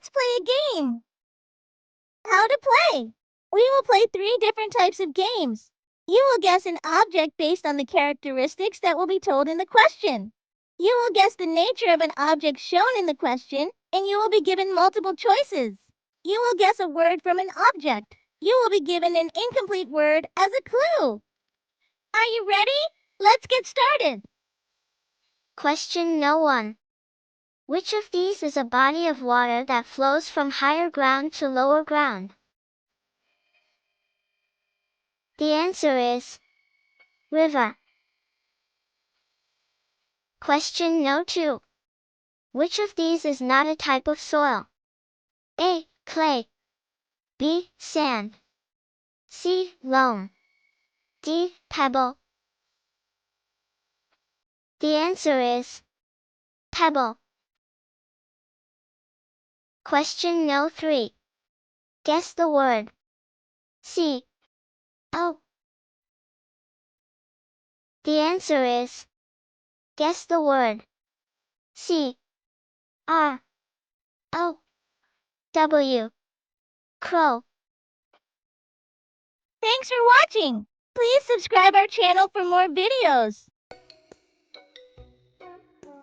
Let's play a game. How to play. We will play 3 different types of games. You will guess an object based on the characteristics that will be told in the question. You will guess the nature of an object shown in the question, and you will be given multiple choices. You will guess a word from an object. You will be given an incomplete word as a clue. Are you ready? Let's get started. Question No. 1. Which of these is a body of water that flows from higher ground to lower ground? The answer is river. Question No. 2. Which of these is not a type of soil? A. Clay. B. Sand. C. Loam. D. Pebble. The answer is pebble. Question No. 3. Guess the word. C. O. The answer is guess the word. C. R. O. W. Crow. Thanks for watching. Please subscribe our channel for more videos.